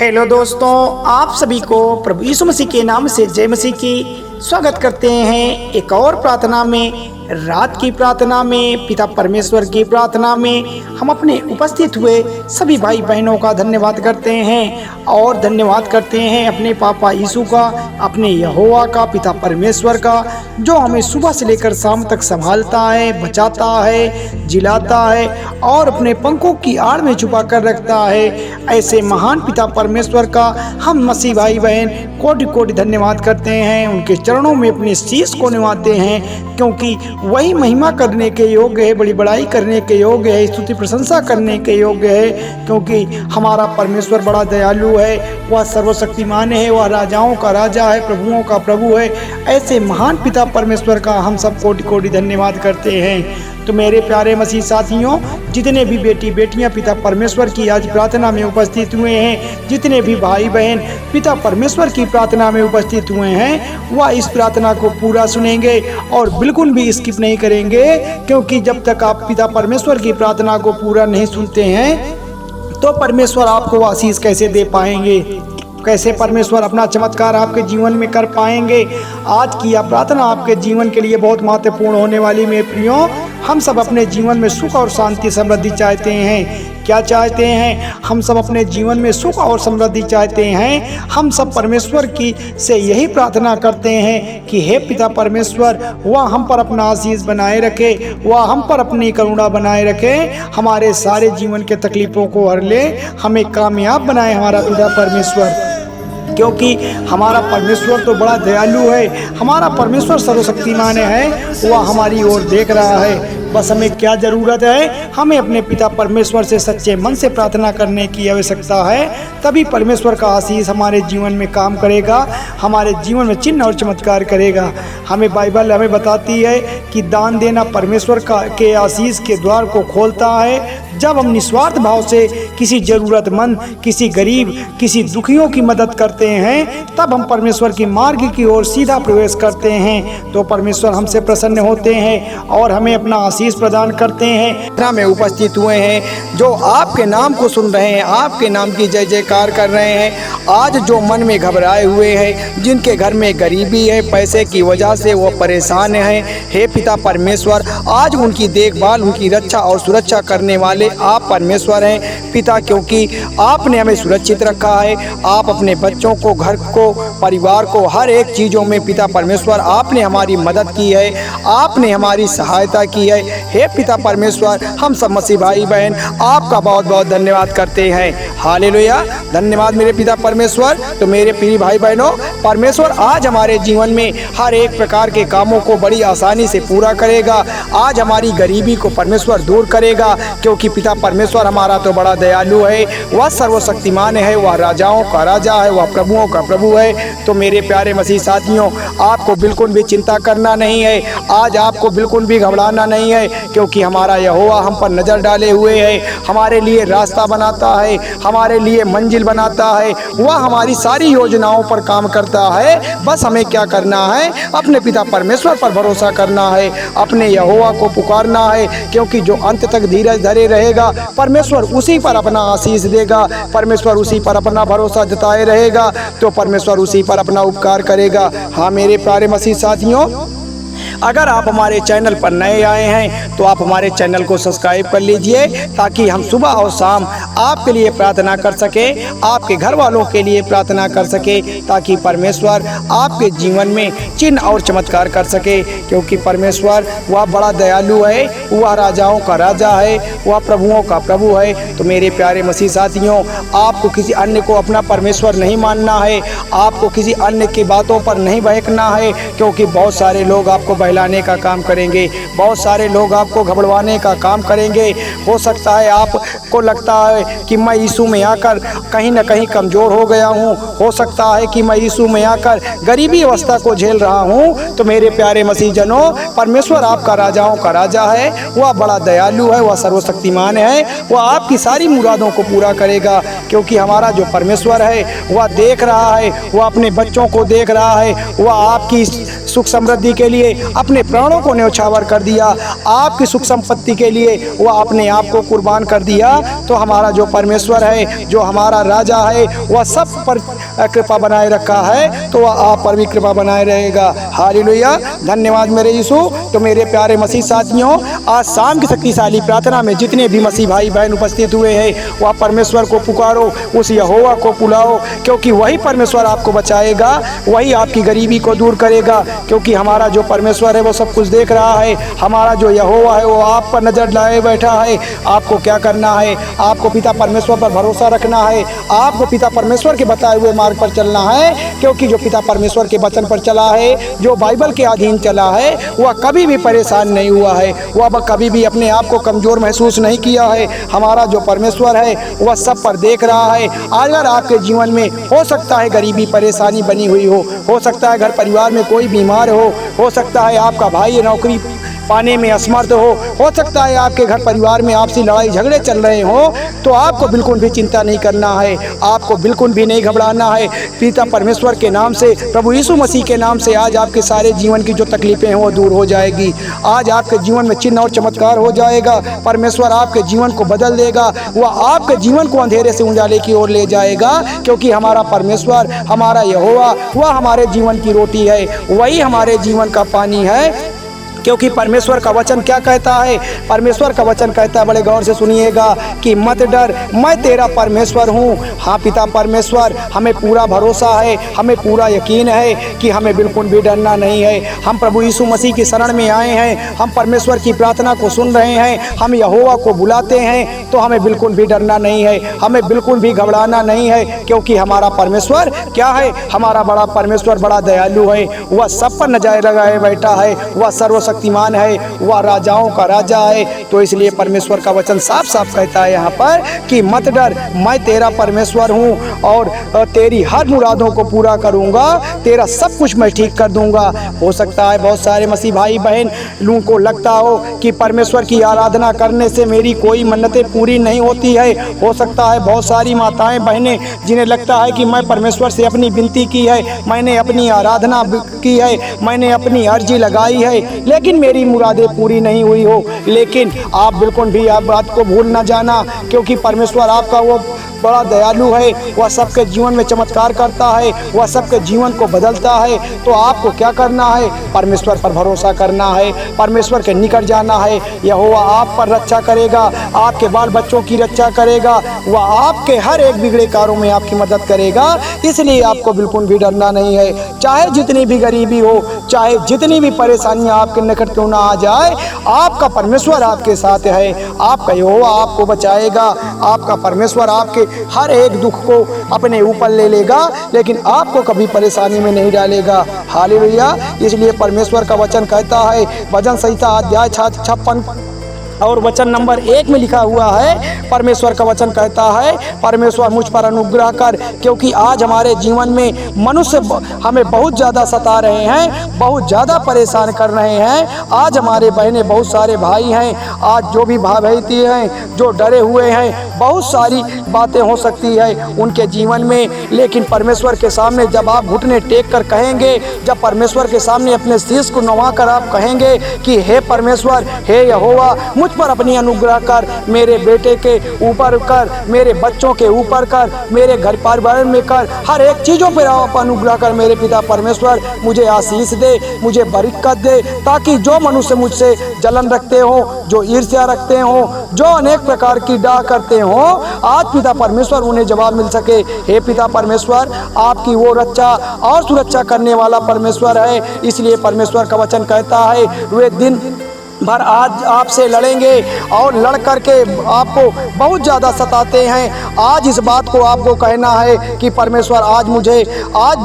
Hello दोस्तों, आप सभी को प्रभु यीशु मसीह के नाम से जय मसीह की स्वागत करते हैं। एक और प्रार्थना में, रात की प्रार्थना में, पिता परमेश्वर की प्रार्थना में हम अपने उपस्थित हुए सभी भाई बहनों का धन्यवाद करते हैं और धन्यवाद करते हैं अपने पापा यीशु का, अपने यहोवा का, पिता परमेश्वर का, जो हमें सुबह से लेकर शाम तक संभालता है, बचाता है, जिलाता है और अपने पंखों की आड़ में छुपा कर रखता है। ऐसे महान पिता परमेश्वर का हम मसीह भाई बहन कोटि कोटि धन्यवाद करते हैं। उनके चरणों में अपने शीश को निवाते हैं, क्योंकि वही महिमा करने के योग्य है, बड़ी बड़ाई करने के योग्य है, स्तुति प्रशंसा करने के योग्य है। क्योंकि हमारा परमेश्वर बड़ा दयालु है, वह सर्वशक्तिमान है, वह राजाओं का राजा है, प्रभुओं का प्रभु है। ऐसे महान पिता परमेश्वर का हम सब कोटि कोटि धन्यवाद करते हैं। तो मेरे प्यारे मसीह साथियों, जितने भी बेटी बेटियां पिता परमेश्वर की आज प्रार्थना में उपस्थित हुए हैं, जितने भी भाई बहन पिता परमेश्वर की प्रार्थना में उपस्थित हुए हैं, वह इस प्रार्थना को पूरा सुनेंगे और बिल्कुल भी स्किप नहीं करेंगे। क्योंकि जब तक आप पिता परमेश्वर की प्रार्थना को पूरा नहीं सुनते हैं तो परमेश्वर आपको आशीष कैसे दे पाएंगे, कैसे परमेश्वर अपना चमत्कार आपके जीवन में कर पाएंगे। आज की यह प्रार्थना आपके जीवन के लिए बहुत महत्वपूर्ण होने वाली। मेरे प्रियो, हम सब अपने जीवन में सुख और शांति समृद्धि चाहते हैं। क्या चाहते हैं? हम सब अपने जीवन में सुख और समृद्धि चाहते हैं। हम सब परमेश्वर की से यही प्रार्थना करते हैं कि हे पिता परमेश्वर, वह हम पर अपना आशीष बनाए रखे, वह हम पर अपनी करुणा बनाए रखे, हमारे सारे जीवन के तकलीफ़ों को हर ले, हमें कामयाब बनाए हमारा पिता परमेश्वर। क्योंकि हमारा परमेश्वर तो बड़ा दयालु है, हमारा परमेश्वर सर्वशक्तिमान है, वह हमारी ओर देख रहा है। बस हमें क्या ज़रूरत है? हमें अपने पिता परमेश्वर से सच्चे मन से प्रार्थना करने की आवश्यकता है। तभी परमेश्वर का आशीष हमारे जीवन में काम करेगा, हमारे जीवन में चिन्ह और चमत्कार करेगा। हमें बाइबल हमें बताती है कि दान देना परमेश्वर के आशीष के द्वार को खोलता है। जब हम निस्वार्थ भाव से किसी ज़रूरतमंद, किसी गरीब, किसी दुखियों की मदद करते हैं, तब हम परमेश्वर की मार्ग की ओर सीधा प्रवेश करते हैं। तो परमेश्वर हमसे प्रसन्न होते हैं और हमें अपना आशीष प्रदान करते हैं। में उपस्थित हुए हैं जो आपके नाम को सुन रहे हैं, आपके नाम की जय जयकार कर रहे हैं। आज जो मन में घबराए हुए हैं, जिनके घर में गरीबी है, पैसे की वजह से वो परेशान हैं, हे पिता परमेश्वर, आज उनकी देखभाल, उनकी रक्षा और सुरक्षा करने वाले आप परमेश्वर हैं पिता। क्योंकि आपने हमें सुरक्षित रखा है। आप अपने बच्चों को, घर को, परिवार को, हर एक चीज़ों में पिता परमेश्वर आपने हमारी मदद की है, आपने हमारी सहायता की है। हे पिता परमेश्वर, हम सब मसीह भाई बहन आपका बहुत बहुत धन्यवाद करते हैं। हालेलुया, धन्यवाद मेरे पिता परमेश्वर। तो मेरे प्रिय भाई बहनों, परमेश्वर आज हमारे जीवन में हर एक प्रकार के कामों को बड़ी आसानी से पूरा करेगा। आज हमारी गरीबी को परमेश्वर दूर करेगा। क्योंकि पिता परमेश्वर हमारा तो बड़ा दयालु है, वह सर्वशक्तिमान है, वह राजाओं का राजा है, वह प्रभुओं का प्रभु है। तो मेरे प्यारे मसीह साथियों, आपको बिल्कुल भी चिंता करना नहीं है, आज आपको बिल्कुल भी घबराना नहीं है। क्योंकि हमारा यहोवा हम पर नज़र डाले हुए है, हमारे लिए रास्ता बनाता है, हमारे लिए मंजिल बनाता है, वह हमारी सारी योजनाओं पर काम करता है। बस हमें क्या करना है? अपने पिता परमेश्वर पर भरोसा करना है, अपने यहोवा को पुकारना है। क्योंकि जो अंत तक धीरज धरे रहेगा, परमेश्वर उसी पर अपना आशीष देगा, परमेश्वर उसी पर अपना भरोसा जताए रहेगा, तो परमेश्वर उसी पर अपना उपकार करेगा। हाँ मेरे प्यारे मसीह साथियों, अगर आप हमारे चैनल पर नए आए हैं तो आप हमारे चैनल को सब्सक्राइब कर लीजिए, ताकि हम सुबह और शाम आपके लिए प्रार्थना कर सके, आपके घर वालों के लिए प्रार्थना कर सके, ताकि परमेश्वर आपके जीवन में चिन्ह और चमत्कार कर सके। क्योंकि परमेश्वर वह बड़ा दयालु है, वह राजाओं का राजा है, वह प्रभुओं का प्रभु है। तो मेरे प्यारे मसीह साथियों, आपको किसी अन्य को अपना परमेश्वर नहीं मानना है, आपको किसी अन्य की बातों पर नहीं बहकना है। क्योंकि बहुत सारे लोग आपको बहलाने का काम करेंगे, बहुत सारे लोग आपको घबराने का काम करेंगे। हो सकता है आपको लगता है कि मैं यीशु में आकर कहीं ना कहीं कमज़ोर हो गया हूँ, हो सकता है कि मैं यीशु में आकर गरीबी अवस्था को झेल रहा हूँ। तो मेरे प्यारे मसीह जनों, परमेश्वर आपका राजाओं का राजा है, वह बड़ा दयालु है, वह सर्वशक्तिमान है, वह आपकी सारी मुरादों को पूरा करेगा। क्योंकि हमारा जो परमेश्वर है वह देख रहा है, वह अपने बच्चों को देख रहा है, वह आपकी सुख समृद्धि के लिए अपने प्राणों को न्यौछावर कर दिया, आपकी सुख संपत्ति के लिए वह अपने आप को कुर्बान कर दिया, तो हमारा जो परमेश्वर है, जो हमारा राजा है, वह सब पर कृपा बनाए रखा है, तो वह आप पर भी कृपा बनाए रहेगा। हालेलुया। धन्यवाद मेरे यीशु। तो मेरे प्यारे मसीह साथियों, आज शाम की शक्तिशाली प्रार्थना में जितने भी मसीह भाई बहन उपस्थित हुए हैं, वह परमेश्वर को पुकारो, उस यहोवा को बुलाओ, क्योंकि वही परमेश्वर आपको बचाएगा, वही आपकी गरीबी को दूर करेगा, क्योंकि हमारा जो परमेश्वर है वो सब कुछ देख रहा है। हमारा जो यहोवा है वो आप पर नजर लाए बैठा है। आपको क्या करना है? आपको पिता परमेश्वर पर भरोसा रखना है, आपको पिता परमेश्वर के बताए हुए मार्ग पर चलना है, क्योंकि जो पिता परमेश्वर के वचन पर चला है, जो बाइबल के अधीन चला है, वह कभी भी परेशान नहीं हुआ है, वह कभी भी अपने आप को कमजोर महसूस नहीं किया है। हमारा जो परमेश्वर है वह सब पर देख रहा है। अगर आपके जीवन में हो सकता है गरीबी परेशानी बनी हुई हो सकता है घर परिवार में कोई बीमार हो सकता है आपका भाई नौकरी पाने में असमर्थ हो सकता है आपके घर परिवार में आपसी लड़ाई झगड़े चल रहे हो, तो आपको बिल्कुल भी चिंता नहीं करना है, आपको बिल्कुल भी नहीं घबराना है। पिता परमेश्वर के नाम से, प्रभु यीशु मसीह के नाम से आज आपके सारे जीवन की जो तकलीफें हैं वो दूर हो जाएगी। आज आपके जीवन में चिन्ह और चमत्कार हो जाएगा। परमेश्वर आपके जीवन को बदल देगा, वह आपके जीवन को अंधेरे से उजाले की ओर ले जाएगा, क्योंकि हमारा परमेश्वर, हमारा यहोवा, वह हमारे जीवन की रोटी है, वही हमारे जीवन का पानी है। क्योंकि परमेश्वर का वचन क्या कहता है? परमेश्वर का वचन कहता है, बड़े गौर से सुनिएगा, कि मत डर, मैं तेरा परमेश्वर हूँ। हाँ पिता परमेश्वर, हमें पूरा भरोसा है, हमें पूरा यकीन है कि हमें बिल्कुल भी डरना नहीं है। हम प्रभु यीशु मसीह की शरण में आए हैं, हम परमेश्वर की प्रार्थना को सुन रहे हैं, हम यहोवा को बुलाते हैं, तो हमें बिल्कुल भी डरना नहीं है, हमें बिल्कुल भी घबराना नहीं है, क्योंकि हमारा परमेश्वर क्या है? हमारा बड़ा परमेश्वर बड़ा दयालु है, वह सब पर नजर लगाए बैठा है, वह सर्वशक्तिमान है, वह राजाओं का राजा है। तो इसलिए परमेश्वर का वचन साफ साफ कहता है यहाँ पर कि मत डर, मैं तेरा परमेश्वर हूँ और तेरी हर मुरादों को पूरा करूँगा, तेरा सब कुछ मैं ठीक कर दूँगा। हो सकता है बहुत सारे मसीह भाई बहन लोगों को लगता हो कि परमेश्वर की आराधना करने से मेरी कोई मन्नतें पूरी नहीं होती है। हो सकता है बहुत सारी माताएं बहनें जिन्हें लगता है कि मैं परमेश्वर से अपनी विनती की है, मैंने अपनी आराधना की है, मैंने अपनी अर्जी लगाई है, लेकिन मेरी मुरादें पूरी नहीं हुई हो। लेकिन आप बिल्कुल भी आप बात को भूल ना जाना, क्योंकि परमेश्वर आपका वो बड़ा दयालु है, वह सबके जीवन में चमत्कार करता है, वह सबके जीवन को बदलता है। तो आपको क्या करना है? परमेश्वर पर भरोसा करना है, परमेश्वर के निकट जाना है। यहोवा आप पर रक्षा करेगा, आपके बाल बच्चों की रक्षा करेगा, वह आपके हर एक बिगड़े कारों में आपकी मदद करेगा। इसलिए आपको बिल्कुल भी डरना नहीं है। चाहे जितनी भी गरीबी हो, चाहे जितनी भी परेशानियां आपके निकट क्यों ना आ जाए, आपका परमेश्वर आपके साथ है, आपका यहोवा आपको बचाएगा, आपका परमेश्वर आपके हर एक दुख को अपने ऊपर ले लेगा, लेकिन आपको कभी परेशानी में नहीं डालेगा। हालेलुया। इसलिए परमेश्वर का वचन कहता है, भजन संहिता अध्याय 56 और वचन नंबर 1 में लिखा हुआ है, परमेश्वर का वचन कहता है, परमेश्वर मुझ पर अनुग्रह कर, क्योंकि आज हमारे जीवन में मनुष्य हमें बहुत ज़्यादा सता रहे हैं, बहुत ज़्यादा परेशान कर रहे हैं। आज हमारे बहनें, बहुत सारे भाई हैं, आज जो भी भाई हैं जो डरे हुए हैं, बहुत सारी बातें हो सकती है उनके जीवन में, लेकिन परमेश्वर के सामने जब आप घुटने टेक कर कहेंगे, जब परमेश्वर के सामने अपने शीश को नवा कर आप कहेंगे कि हे परमेश्वर, हे यहोवा, मुझ पर अपनी अनुग्रह कर, मेरे बेटे के ऊपर कर, मेरे बच्चों के ऊपर कर, मेरे घर परिवार में कर, हर एक चीज़ों पर आप अनुग्रह कर। मेरे पिता परमेश्वर, मुझे आशीष दे, मुझे बरकत दे, ताकि जो मनुष्य मुझसे जलन रखते हो, जो ईर्ष्या रखते हो, जो अनेक प्रकार की डाह करते हो, आज पिता परमेश्वर उन्हें जवाब मिल सके। हे पिता परमेश्वर, आपकी वो रक्षा और सुरक्षा करने वाला परमेश्वर है। इसलिए परमेश्वर का वचन कहता है, वे दिन भर आज आपसे लड़ेंगे और लड़ करके आपको बहुत ज़्यादा सताते हैं। आज इस बात को आपको कहना है कि परमेश्वर, आज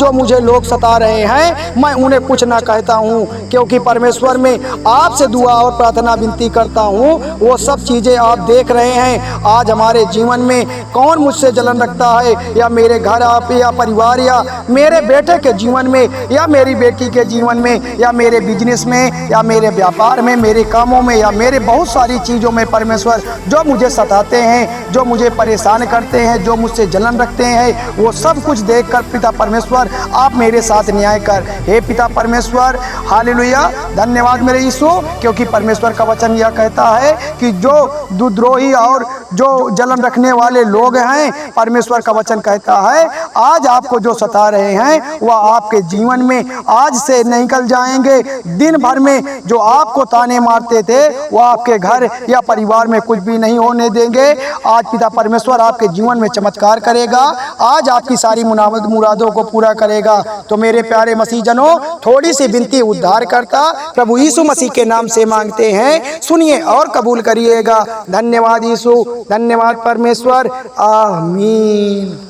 जो मुझे लोग सता रहे हैं, मैं उन्हें कुछ ना कहता हूँ, क्योंकि परमेश्वर में आपसे दुआ और प्रार्थना विनती करता हूँ। वो सब चीज़ें आप देख रहे हैं। आज हमारे जीवन में कौन मुझसे जलन रखता है, या मेरे घर आप, या परिवार, या मेरे बेटे के जीवन में, या मेरी बेटी के जीवन में, या मेरे बिजनेस में, या मेरे व्यापार में, मेरे कामों में या मेरे बहुत सारी चीज़ों में परमेश्वर जो मुझे सताते हैं, जो मुझे परेशान करते हैं, जो मुझसे जलन रखते हैं, वो सब कुछ देखकर पिता परमेश्वर आप मेरे साथ न्याय कर। हे पिता परमेश्वर, हालेलुया, धन्यवाद मेरे यीशु, क्योंकि परमेश्वर का वचन यह कहता है कि जो दुद्रोही और जो जलन रखने वाले लोग हैं, परमेश्वर का वचन कहता है आज आपको जो सता रहे हैं वह आपके जीवन में आज से निकल जाएंगे। दिन भर में जो आपको ताने मारते थे वह आपके घर या परिवार में कुछ भी नहीं होने देंगे। आज पिता परमेश्वर आपके जीवन में चमत्कार करेगा, आज आपकी सारी मुरादों को पूरा करेगा। तो मेरे प्यारे मसीह जनों, थोड़ी सी विनती उद्धार करता प्रभु यीशु मसीह के नाम से मांगते हैं, सुनिए और कबूल करिएगा। धन्यवाद यीशु, धन्यवाद परमेश्वर, आमीन।